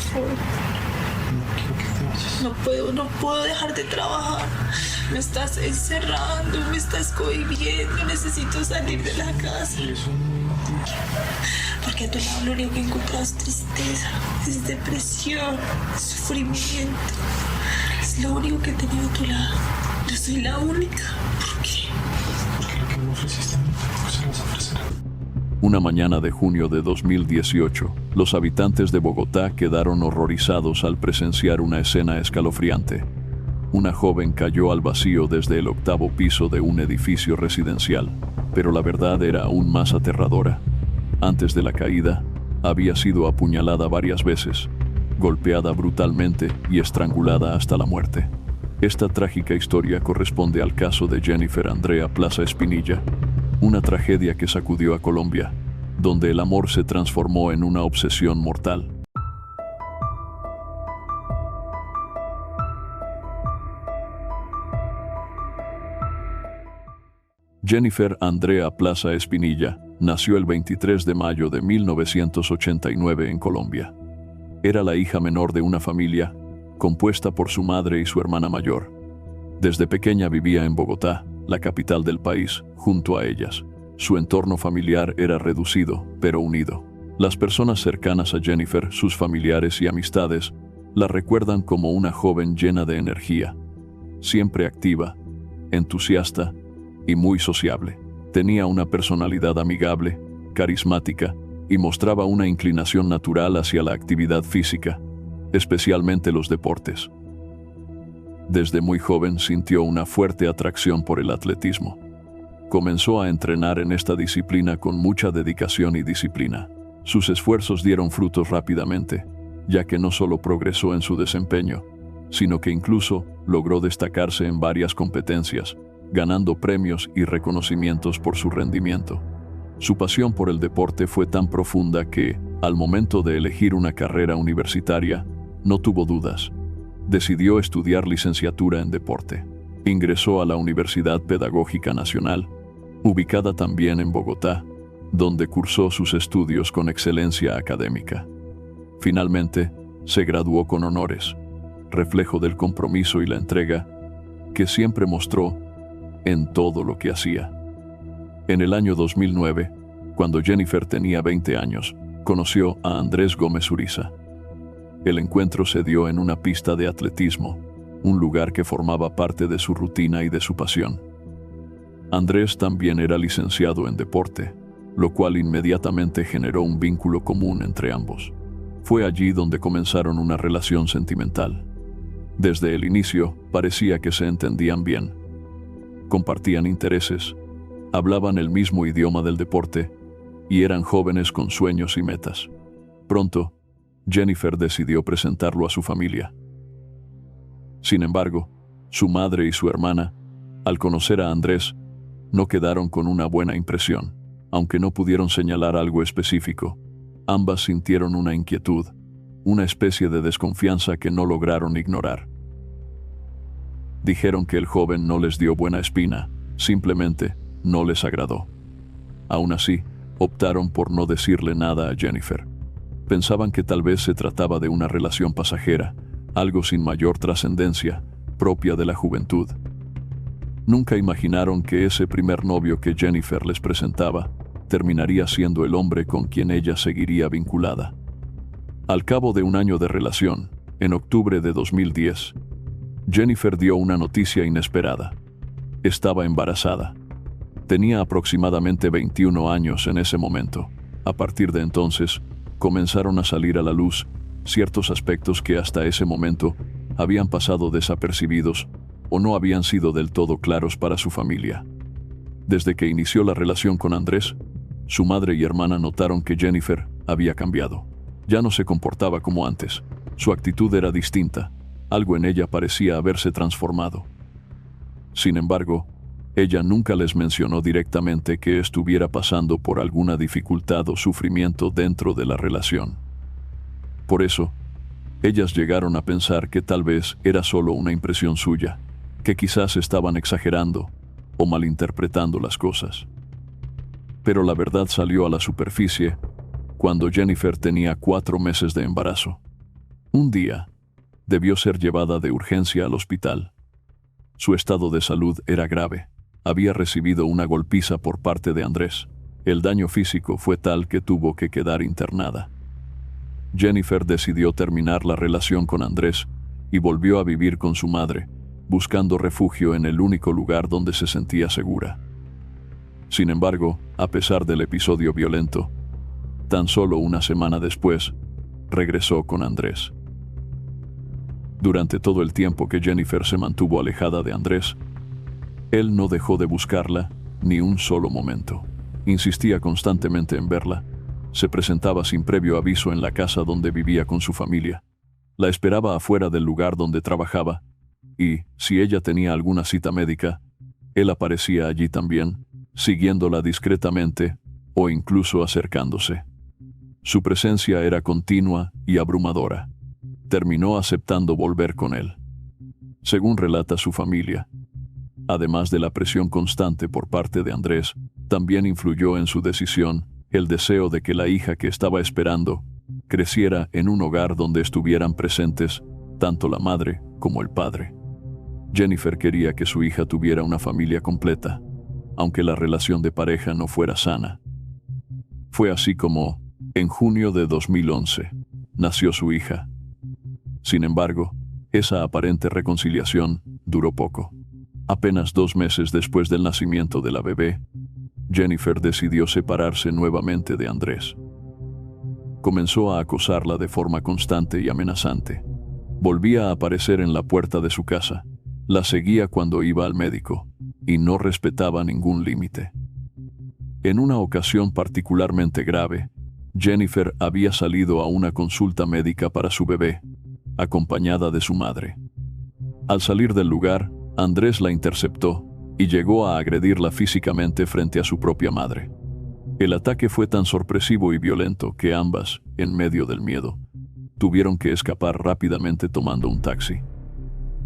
favor. No quiero que te vayas. No puedo dejar de trabajar. Me estás encerrando, me estás cohibiendo. Necesito salir de la casa. Eso no. Porque a tu lado lo único que encuentro es tristeza, es depresión, es sufrimiento. Es lo único que he tenido a tu lado. Yo soy la única. ¿Por qué? Porque lo que me ofreciste a mí tampoco se lo vas a ofrecer. Una mañana de junio de 2018, los habitantes de Bogotá quedaron horrorizados al presenciar una escena escalofriante. Una joven cayó al vacío desde el 8º piso de un edificio residencial, pero la verdad era aún más aterradora. Antes de la caída, había sido apuñalada varias veces, golpeada brutalmente y estrangulada hasta la muerte. Esta trágica historia corresponde al caso de Jennifer Andrea Plaza Espinilla, una tragedia que sacudió a Colombia, donde el amor se transformó en una obsesión mortal. Jennifer Andrea Plaza Espinilla nació el 23 de mayo de 1989 en Colombia. Era la hija menor de una familia compuesta por su madre y su hermana mayor. Desde pequeña vivía en Bogotá, la capital del país, junto a ellas. Su entorno familiar era reducido, pero unido. Las personas cercanas a Jennifer, sus familiares y amistades, la recuerdan como una joven llena de energía, siempre activa, entusiasta y muy sociable. Tenía una personalidad amigable, carismática y mostraba una inclinación natural hacia la actividad física, especialmente los deportes. Desde muy joven sintió una fuerte atracción por el atletismo. Comenzó a entrenar en esta disciplina con mucha dedicación y disciplina. Sus esfuerzos dieron frutos rápidamente, ya que no solo progresó en su desempeño, sino que incluso logró destacarse en varias competencias, ganando premios y reconocimientos por su rendimiento. Su pasión por el deporte fue tan profunda que, al momento de elegir una carrera universitaria, no tuvo dudas. Decidió estudiar licenciatura en deporte. Ingresó a la Universidad Pedagógica Nacional, ubicada también en Bogotá, donde cursó sus estudios con excelencia académica. Finalmente, se graduó con honores, reflejo del compromiso y la entrega que siempre mostró en todo lo que hacía. En el año 2009, cuando Jennifer tenía 20 años, conoció a Andrés Gómez Uriza. El encuentro se dio en una pista de atletismo, un lugar que formaba parte de su rutina y de su pasión. Andrés también era licenciado en deporte, lo cual inmediatamente generó un vínculo común entre ambos. Fue allí donde comenzaron una relación sentimental. Desde el inicio, parecía que se entendían bien. Compartían intereses, hablaban el mismo idioma del deporte y eran jóvenes con sueños y metas. Pronto, Jennifer decidió presentarlo a su familia. Sin embargo, su madre y su hermana, al conocer a Andrés, no quedaron con una buena impresión. Aunque no pudieron señalar algo específico, ambas sintieron una inquietud, una especie de desconfianza que no lograron ignorar. Dijeron que el joven no les dio buena espina, simplemente no les agradó. Aún así, optaron por no decirle nada a Jennifer. Pensaban que tal vez se trataba de una relación pasajera, algo sin mayor trascendencia, propia de la juventud. Nunca imaginaron que ese primer novio que Jennifer les presentaba terminaría siendo el hombre con quien ella seguiría vinculada. Al cabo de un año de relación, en octubre de 2010, Jennifer dio una noticia inesperada. Estaba embarazada. Tenía aproximadamente 21 años en ese momento. A partir de entonces, comenzaron a salir a la luz ciertos aspectos que hasta ese momento habían pasado desapercibidos o no habían sido del todo claros para su familia. Desde que inició la relación con Andrés, su madre y hermana notaron que Jennifer había cambiado. Ya no se comportaba como antes. Su actitud era distinta. Algo en ella parecía haberse transformado. Sin embargo, ella nunca les mencionó directamente que estuviera pasando por alguna dificultad o sufrimiento dentro de la relación. Por eso, ellas llegaron a pensar que tal vez era solo una impresión suya, que quizás estaban exagerando o malinterpretando las cosas. Pero la verdad salió a la superficie cuando Jennifer tenía 4 meses de embarazo. Un día, debió ser llevada de urgencia al hospital. Su estado de salud era grave. Había recibido una golpiza por parte de Andrés. El daño físico fue tal que tuvo que quedar internada. Jennifer decidió terminar la relación con Andrés y volvió a vivir con su madre, buscando refugio en el único lugar donde se sentía segura. Sin embargo, a pesar del episodio violento, tan solo una semana después, regresó con Andrés. Durante todo el tiempo que Jennifer se mantuvo alejada de Andrés, él no dejó de buscarla ni un solo momento. Insistía constantemente en verla. Se presentaba sin previo aviso en la casa donde vivía con su familia. La esperaba afuera del lugar donde trabajaba y, si ella tenía alguna cita médica, él aparecía allí también, siguiéndola discretamente o incluso acercándose. Su presencia era continua y abrumadora. Terminó aceptando volver con él. Según relata su familia, además de la presión constante por parte de Andrés, también influyó en su decisión el deseo de que la hija que estaba esperando creciera en un hogar donde estuvieran presentes tanto la madre como el padre. Jennifer quería que su hija tuviera una familia completa, aunque la relación de pareja no fuera sana. Fue así como, en junio de 2011, nació su hija. Sin embargo, esa aparente reconciliación duró poco. Apenas 2 meses después del nacimiento de la bebé, Jennifer decidió separarse nuevamente de Andrés. Comenzó a acosarla de forma constante y amenazante. Volvía a aparecer en la puerta de su casa, la seguía cuando iba al médico, y no respetaba ningún límite. En una ocasión particularmente grave, Jennifer había salido a una consulta médica para su bebé, acompañada de su madre. Al salir del lugar, Andrés la interceptó y llegó a agredirla físicamente frente a su propia madre. El ataque fue tan sorpresivo y violento que ambas, en medio del miedo, tuvieron que escapar rápidamente tomando un taxi.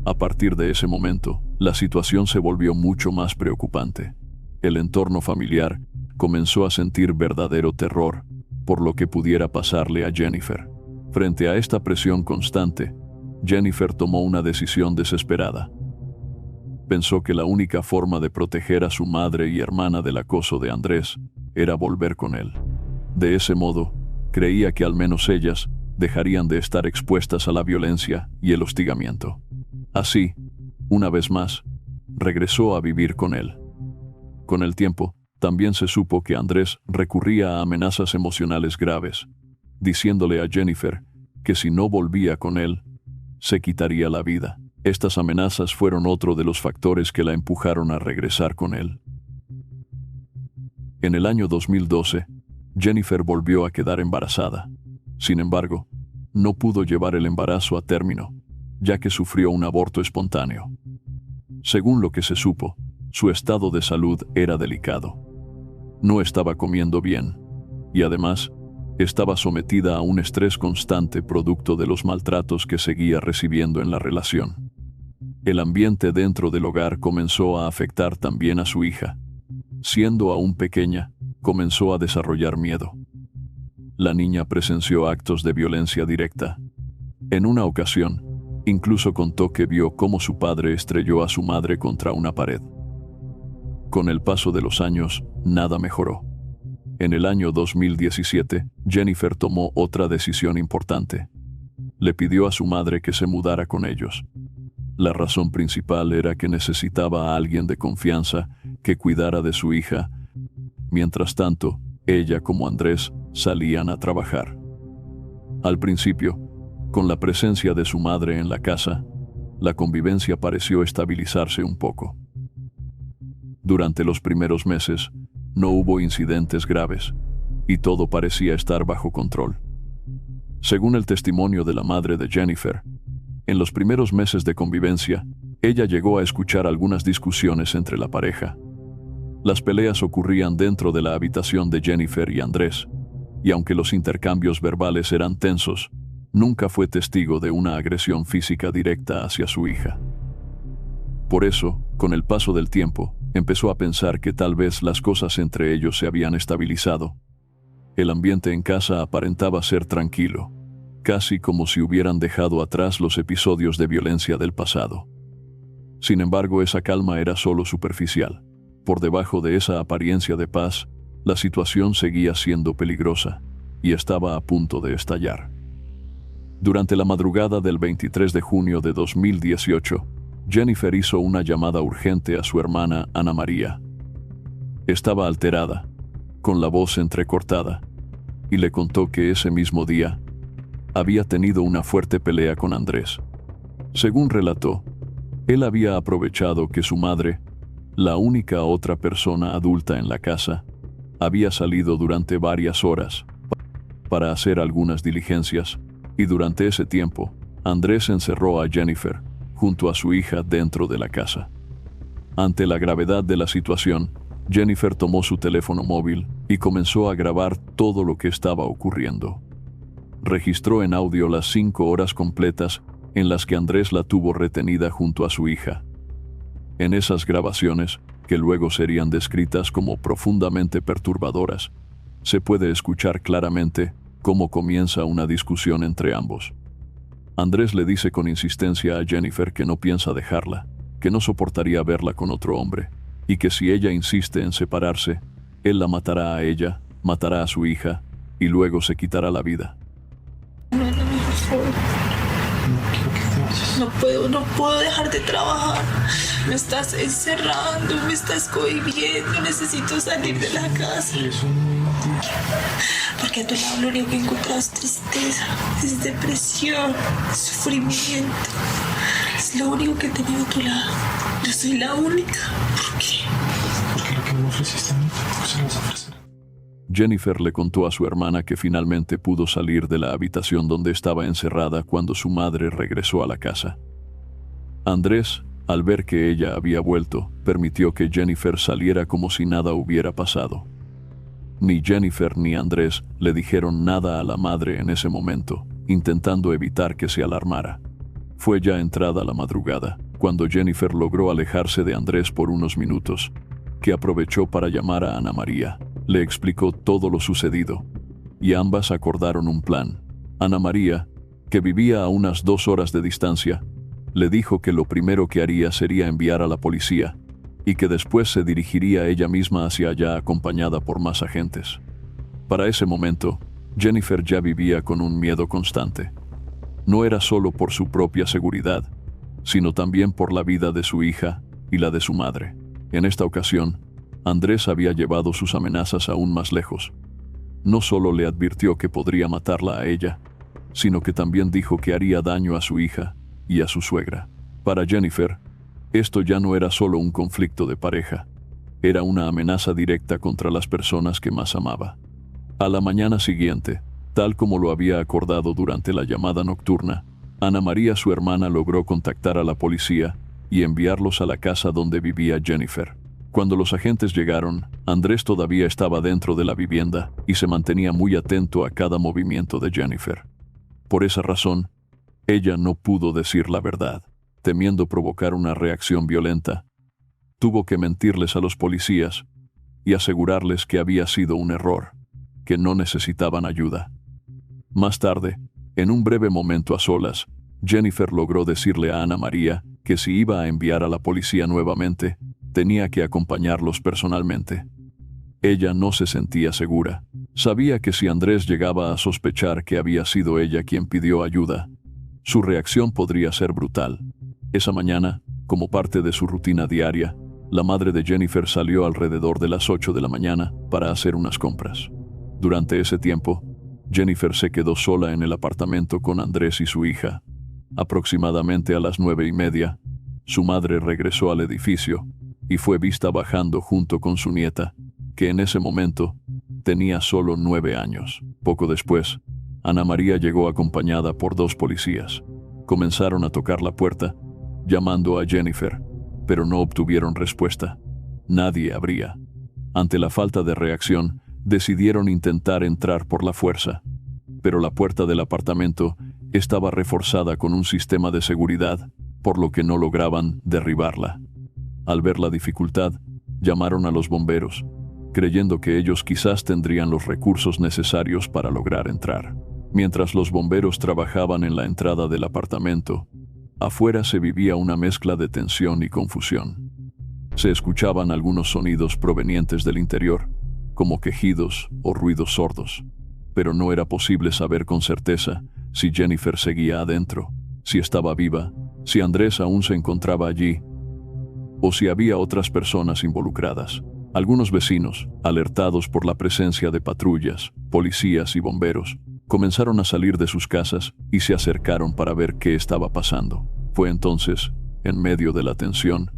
A partir de ese momento, la situación se volvió mucho más preocupante. El entorno familiar comenzó a sentir verdadero terror por lo que pudiera pasarle a Jennifer. Frente a esta presión constante, Jennifer tomó una decisión desesperada. Pensó que la única forma de proteger a su madre y hermana del acoso de Andrés era volver con él. De ese modo, creía que al menos ellas dejarían de estar expuestas a la violencia y el hostigamiento. Así, una vez más, regresó a vivir con él. Con el tiempo, también se supo que Andrés recurría a amenazas emocionales graves, diciéndole a Jennifer que si no volvía con él, se quitaría la vida. Estas amenazas fueron otro de los factores que la empujaron a regresar con él. En el año 2012, Jennifer volvió a quedar embarazada. Sin embargo, no pudo llevar el embarazo a término, ya que sufrió un aborto espontáneo. Según lo que se supo, su estado de salud era delicado. No estaba comiendo bien, y además, estaba sometida a un estrés constante producto de los maltratos que seguía recibiendo en la relación. El ambiente dentro del hogar comenzó a afectar también a su hija. Siendo aún pequeña, comenzó a desarrollar miedo. La niña presenció actos de violencia directa. En una ocasión, incluso contó que vio cómo su padre estrelló a su madre contra una pared. Con el paso de los años, nada mejoró. En el año 2017, Jennifer tomó otra decisión importante. Le pidió a su madre que se mudara con ellos. La razón principal era que necesitaba a alguien de confianza que cuidara de su hija. Mientras tanto, ella como Andrés salían a trabajar. Al principio, con la presencia de su madre en la casa, la convivencia pareció estabilizarse un poco. Durante los primeros meses, no hubo incidentes graves, y todo parecía estar bajo control. Según el testimonio de la madre de Jennifer, en los primeros meses de convivencia, ella llegó a escuchar algunas discusiones entre la pareja. Las peleas ocurrían dentro de la habitación de Jennifer y Andrés, y aunque los intercambios verbales eran tensos, nunca fue testigo de una agresión física directa hacia su hija. Por eso, con el paso del tiempo, empezó a pensar que tal vez las cosas entre ellos se habían estabilizado. El ambiente en casa aparentaba ser tranquilo. casi como si hubieran dejado atrás los episodios de violencia del pasado. Sin embargo, esa calma era solo superficial. Por debajo de esa apariencia de paz, la situación seguía siendo peligrosa y estaba a punto de estallar. Durante la madrugada del 23 de junio de 2018, Jennifer hizo una llamada urgente a su hermana Ana María. Estaba alterada, con la voz entrecortada, y le contó que ese mismo día había tenido una fuerte pelea con Andrés. Según relató, él había aprovechado que su madre, la única otra persona adulta en la casa, había salido durante varias horas para hacer algunas diligencias, y durante ese tiempo, Andrés encerró a Jennifer junto a su hija dentro de la casa. Ante la gravedad de la situación, Jennifer tomó su teléfono móvil y comenzó a grabar todo lo que estaba ocurriendo. Registró en audio las 5 horas completas en las que Andrés la tuvo retenida junto a su hija. En esas grabaciones, que luego serían descritas como profundamente perturbadoras, se puede escuchar claramente cómo comienza una discusión entre ambos. Andrés le dice con insistencia a Jennifer que no piensa dejarla, que no soportaría verla con otro hombre, y que si ella insiste en separarse, él la matará a ella, matará a su hija, y luego se quitará la vida. No, por favor. No quiero que te vayas. No puedo dejar de trabajar. Me estás encerrando, me estás cohibiendo, necesito salir de la casa. Eso no es mentira. Porque a tu lado lo único que encuentro es tristeza, es depresión, es sufrimiento. Es lo único que he tenido a tu lado. Yo soy la única. ¿Por qué? Porque lo que me ofreciste a mí, pues se lo vas a ofrecer. Jennifer le contó a su hermana que finalmente pudo salir de la habitación donde estaba encerrada cuando su madre regresó a la casa. Andrés, al ver que ella había vuelto, permitió que Jennifer saliera como si nada hubiera pasado. Ni Jennifer ni Andrés le dijeron nada a la madre en ese momento, intentando evitar que se alarmara. Fue ya entrada la madrugada, cuando Jennifer logró alejarse de Andrés por unos minutos, que aprovechó para llamar a Ana María. Le explicó todo lo sucedido, y ambas acordaron un plan. Ana María, que vivía a unas 2 horas de distancia, le dijo que lo primero que haría sería enviar a la policía, y que después se dirigiría ella misma hacia allá acompañada por más agentes. Para ese momento, Jennifer ya vivía con un miedo constante. No era solo por su propia seguridad, sino también por la vida de su hija y la de su madre. En esta ocasión, Andrés había llevado sus amenazas aún más lejos. No solo le advirtió que podría matarla a ella, sino que también dijo que haría daño a su hija y a su suegra. Para Jennifer, esto ya no era solo un conflicto de pareja, era una amenaza directa contra las personas que más amaba. A la mañana siguiente, tal como lo había acordado durante la llamada nocturna, Ana María, su hermana, logró contactar a la policía y enviarlos a la casa donde vivía Jennifer. Cuando los agentes llegaron, Andrés todavía estaba dentro de la vivienda y se mantenía muy atento a cada movimiento de Jennifer. Por esa razón, ella no pudo decir la verdad, temiendo provocar una reacción violenta. Tuvo que mentirles a los policías y asegurarles que había sido un error, que no necesitaban ayuda. Más tarde, en un breve momento a solas, Jennifer logró decirle a Ana María que si iba a enviar a la policía nuevamente, tenía que acompañarlos personalmente. Ella no se sentía segura. Sabía que si Andrés llegaba a sospechar que había sido ella quien pidió ayuda, su reacción podría ser brutal. Esa mañana, como parte de su rutina diaria, la madre de Jennifer salió alrededor de las 8 de la mañana para hacer unas compras. Durante ese tiempo, Jennifer se quedó sola en el apartamento con Andrés y su hija. Aproximadamente a las 9:30, su madre regresó al edificio y fue vista bajando junto con su nieta, que en ese momento tenía solo 9 años. Poco después, Ana María llegó acompañada por 2 policías. Comenzaron a tocar la puerta, llamando a Jennifer, pero no obtuvieron respuesta. Nadie abría. Ante la falta de reacción, decidieron intentar entrar por la fuerza, pero la puerta del apartamento estaba reforzada con un sistema de seguridad, por lo que no lograban derribarla. Al ver la dificultad, llamaron a los bomberos, creyendo que ellos quizás tendrían los recursos necesarios para lograr entrar. Mientras los bomberos trabajaban en la entrada del apartamento, afuera se vivía una mezcla de tensión y confusión. Se escuchaban algunos sonidos provenientes del interior, como quejidos o ruidos sordos, pero no era posible saber con certeza si Jennifer seguía adentro, si estaba viva, si Andrés aún se encontraba allí, o si había otras personas involucradas. Algunos vecinos, alertados por la presencia de patrullas, policías y bomberos, comenzaron a salir de sus casas y se acercaron para ver qué estaba pasando. Fue entonces, en medio de la tensión,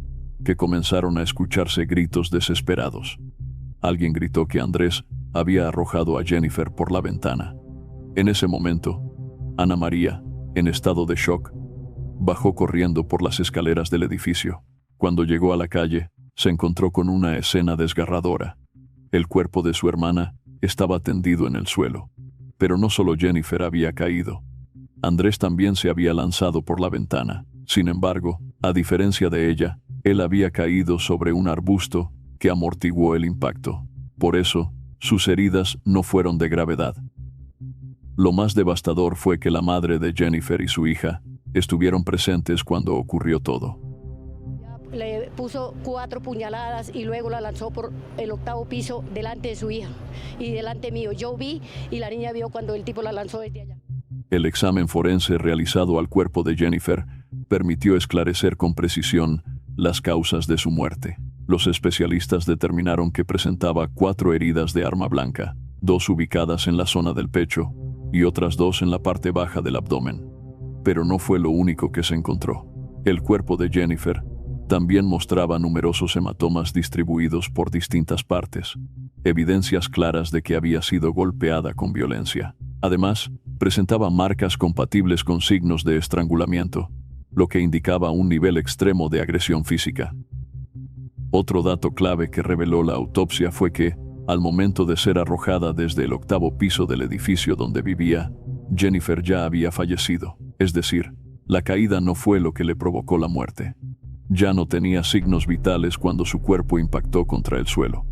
que comenzaron a escucharse gritos desesperados. Alguien gritó que Andrés había arrojado a Jennifer por la ventana. En ese momento, Ana María, en estado de shock, bajó corriendo por las escaleras del edificio. Cuando llegó a la calle, se encontró con una escena desgarradora. El cuerpo de su hermana estaba tendido en el suelo. Pero no solo Jennifer había caído. Andrés también se había lanzado por la ventana. Sin embargo, a diferencia de ella, él había caído sobre un arbusto que amortiguó el impacto. Por eso, sus heridas no fueron de gravedad. Lo más devastador fue que la madre de Jennifer y su hija estuvieron presentes cuando ocurrió todo. Le puso 4 puñaladas y luego la lanzó por el 8º piso delante de su hija y delante mío. Yo vi y la niña vio cuando el tipo la lanzó desde allá. El examen forense realizado al cuerpo de Jennifer permitió esclarecer con precisión las causas de su muerte. Los especialistas determinaron que presentaba 4 heridas de arma blanca, 2 ubicadas en la zona del pecho y otras 2 en la parte baja del abdomen. Pero no fue lo único que se encontró. El cuerpo de Jennifer también mostraba numerosos hematomas distribuidos por distintas partes, evidencias claras de que había sido golpeada con violencia. Además, presentaba marcas compatibles con signos de estrangulamiento, lo que indicaba un nivel extremo de agresión física. Otro dato clave que reveló la autopsia fue que, al momento de ser arrojada desde el 8º piso del edificio donde vivía, Jennifer ya había fallecido. Es decir, la caída no fue lo que le provocó la muerte. Ya no tenía signos vitales cuando su cuerpo impactó contra el suelo.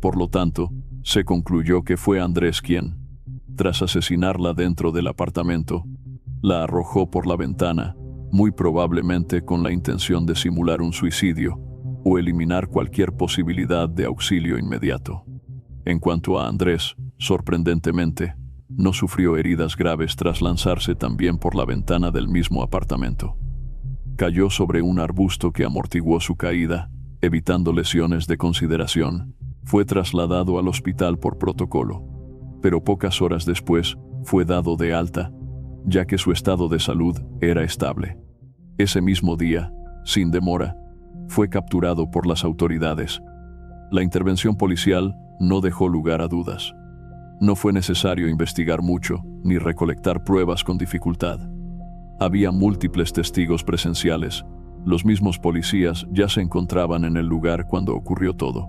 Por lo tanto, se concluyó que fue Andrés quien, tras asesinarla dentro del apartamento, la arrojó por la ventana, muy probablemente con la intención de simular un suicidio o eliminar cualquier posibilidad de auxilio inmediato. En cuanto a Andrés, sorprendentemente, no sufrió heridas graves tras lanzarse también por la ventana del mismo apartamento. Cayó sobre un arbusto que amortiguó su caída, evitando lesiones de consideración. Fue trasladado al hospital por protocolo, pero pocas horas después fue dado de alta, ya que su estado de salud era estable. Ese mismo día, sin demora, fue capturado por las autoridades. La intervención policial no dejó lugar a dudas. No fue necesario investigar mucho ni recolectar pruebas con dificultad. Había múltiples testigos presenciales. Los mismos policías ya se encontraban en el lugar cuando ocurrió todo.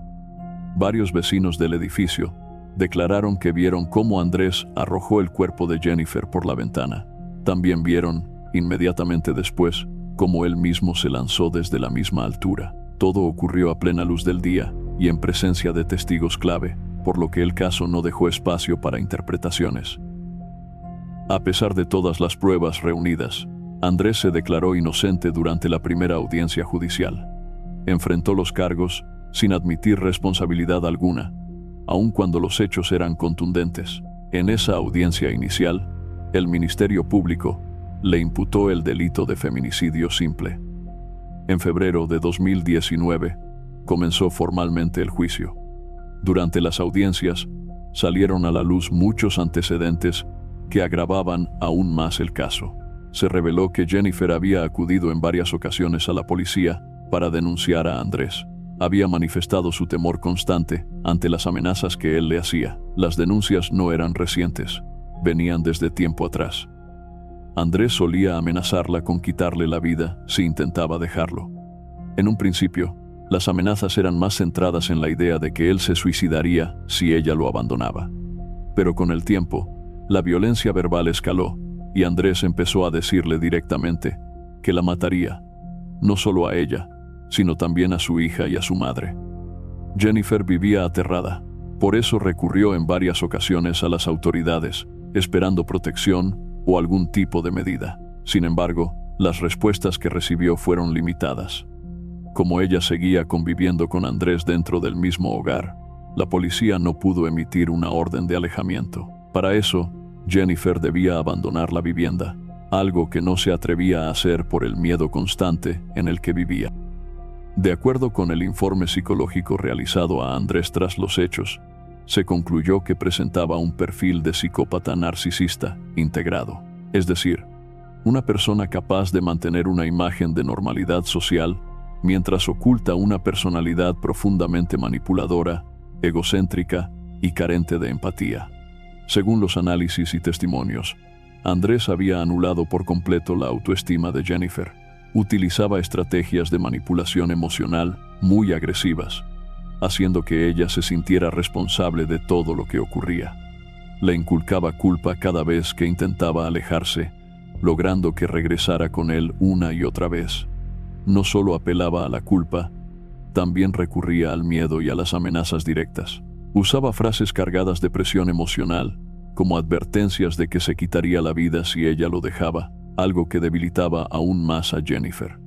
Varios vecinos del edificio declararon que vieron cómo Andrés arrojó el cuerpo de Jennifer por la ventana. También vieron, inmediatamente después, cómo él mismo se lanzó desde la misma altura. Todo ocurrió a plena luz del día y en presencia de testigos clave, por lo que el caso no dejó espacio para interpretaciones. A pesar de todas las pruebas reunidas, Andrés se declaró inocente durante la primera audiencia judicial. Enfrentó los cargos sin admitir responsabilidad alguna, aun cuando los hechos eran contundentes. En esa audiencia inicial, el Ministerio Público le imputó el delito de feminicidio simple. En febrero de 2019, comenzó formalmente el juicio. Durante las audiencias, salieron a la luz muchos antecedentes que agravaban aún más el caso. Se reveló que Jennifer había acudido en varias ocasiones a la policía para denunciar a Andrés. Había manifestado su temor constante ante las amenazas que él le hacía. Las denuncias no eran recientes, venían desde tiempo atrás. Andrés solía amenazarla con quitarle la vida si intentaba dejarlo. En un principio, las amenazas eran más centradas en la idea de que él se suicidaría si ella lo abandonaba. Pero con el tiempo, la violencia verbal escaló y Andrés empezó a decirle directamente que la mataría, no solo a ella, sino también a su hija y a su madre. Jennifer vivía aterrada, por eso recurrió en varias ocasiones a las autoridades esperando protección o algún tipo de medida. Sin embargo, las respuestas que recibió fueron limitadas. Como ella seguía conviviendo con Andrés dentro del mismo hogar, la policía no pudo emitir una orden de alejamiento. Para eso, Jennifer debía abandonar la vivienda, algo que no se atrevía a hacer por el miedo constante en el que vivía. De acuerdo con el informe psicológico realizado a Andrés tras los hechos, se concluyó que presentaba un perfil de psicópata narcisista integrado, es decir, una persona capaz de mantener una imagen de normalidad social mientras oculta una personalidad profundamente manipuladora, egocéntrica y carente de empatía. Según los análisis y testimonios, Andrés había anulado por completo la autoestima de Jennifer. Utilizaba estrategias de manipulación emocional muy agresivas, haciendo que ella se sintiera responsable de todo lo que ocurría. Le inculcaba culpa cada vez que intentaba alejarse, logrando que regresara con él una y otra vez. No solo apelaba a la culpa, también recurría al miedo y a las amenazas directas. Usaba frases cargadas de presión emocional, como advertencias de que se quitaría la vida si ella lo dejaba, algo que debilitaba aún más a Jennifer.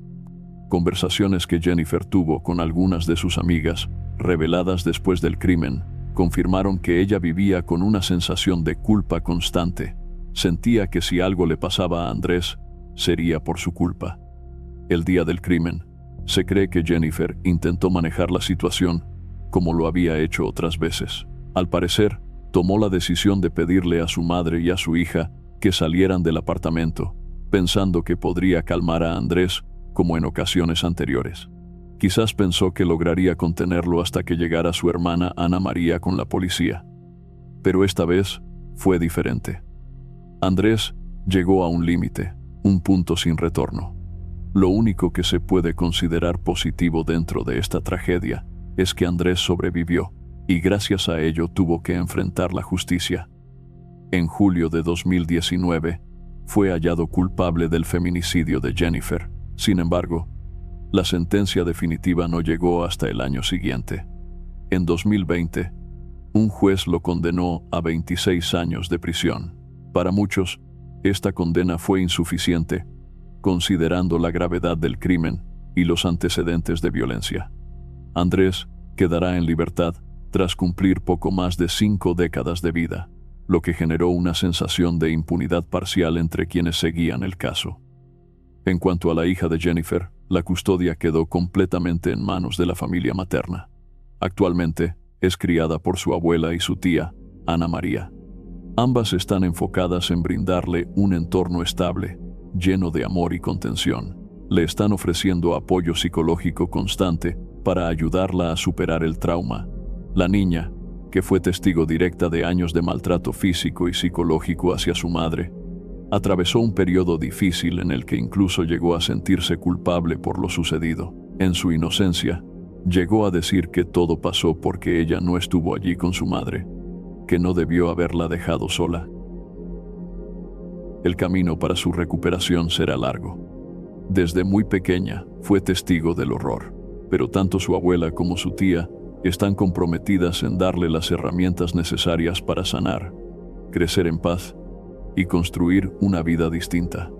Conversaciones que Jennifer tuvo con algunas de sus amigas, reveladas después del crimen, confirmaron que ella vivía con una sensación de culpa constante. Sentía que si algo le pasaba a Andrés, sería por su culpa. El día del crimen, se cree que Jennifer intentó manejar la situación como lo había hecho otras veces. Al parecer, tomó la decisión de pedirle a su madre y a su hija que salieran del apartamento, pensando que podría calmar a Andrés como en ocasiones anteriores. Quizás pensó que lograría contenerlo hasta que llegara su hermana Ana María con la policía. Pero esta vez fue diferente. Andrés llegó a un límite, un punto sin retorno. Lo único que se puede considerar positivo dentro de esta tragedia es que Andrés sobrevivió y gracias a ello tuvo que enfrentar la justicia. En julio de 2019, fue hallado culpable del feminicidio de Jennifer. Sin embargo, la sentencia definitiva no llegó hasta el año siguiente. En 2020, un juez lo condenó a 26 años de prisión. Para muchos, esta condena fue insuficiente, considerando la gravedad del crimen y los antecedentes de violencia. Andrés quedará en libertad tras cumplir poco más de 5 décadas de vida, lo que generó una sensación de impunidad parcial entre quienes seguían el caso. En cuanto a la hija de Jennifer, la custodia quedó completamente en manos de la familia materna. Actualmente, es criada por su abuela y su tía, Ana María. Ambas están enfocadas en brindarle un entorno estable, lleno de amor y contención. Le están ofreciendo apoyo psicológico constante para ayudarla a superar el trauma. La niña, que fue testigo directa de años de maltrato físico y psicológico hacia su madre, atravesó un periodo difícil en el que incluso llegó a sentirse culpable por lo sucedido. En su inocencia, llegó a decir que todo pasó porque ella no estuvo allí con su madre, que no debió haberla dejado sola. El camino para su recuperación será largo. Desde muy pequeña fue testigo del horror, pero tanto su abuela como su tía están comprometidas en darle las herramientas necesarias para sanar, crecer en paz y construir una vida distinta.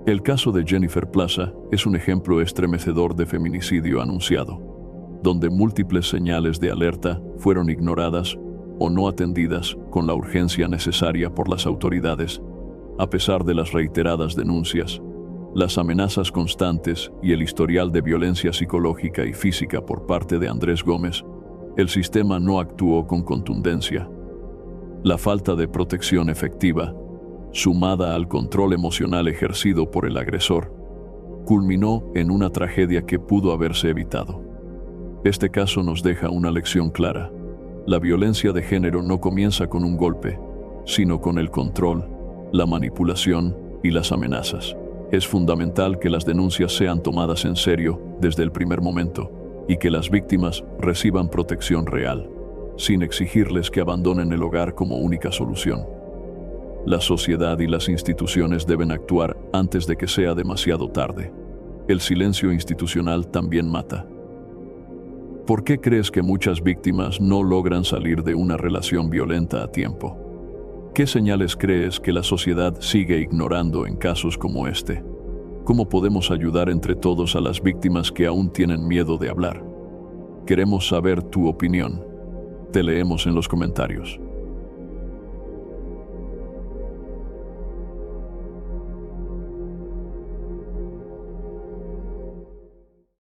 El caso de Jennifer Plaza es un ejemplo estremecedor de feminicidio anunciado, donde múltiples señales de alerta fueron ignoradas o no atendidas con la urgencia necesaria por las autoridades. A pesar de las reiteradas denuncias, las amenazas constantes y el historial de violencia psicológica y física por parte de Andrés Gómez, el sistema no actuó con contundencia. La falta de protección efectiva, sumada al control emocional ejercido por el agresor, culminó en una tragedia que pudo haberse evitado. Este caso nos deja una lección clara. La violencia de género no comienza con un golpe, sino con el control, la manipulación y las amenazas. Es fundamental que las denuncias sean tomadas en serio desde el primer momento y que las víctimas reciban protección real, sin exigirles que abandonen el hogar como única solución. La sociedad y las instituciones deben actuar antes de que sea demasiado tarde. El silencio institucional también mata. ¿Por qué crees que muchas víctimas no logran salir de una relación violenta a tiempo? ¿Qué señales crees que la sociedad sigue ignorando en casos como este? ¿Cómo podemos ayudar entre todos a las víctimas que aún tienen miedo de hablar? Queremos saber tu opinión. Te leemos en los comentarios.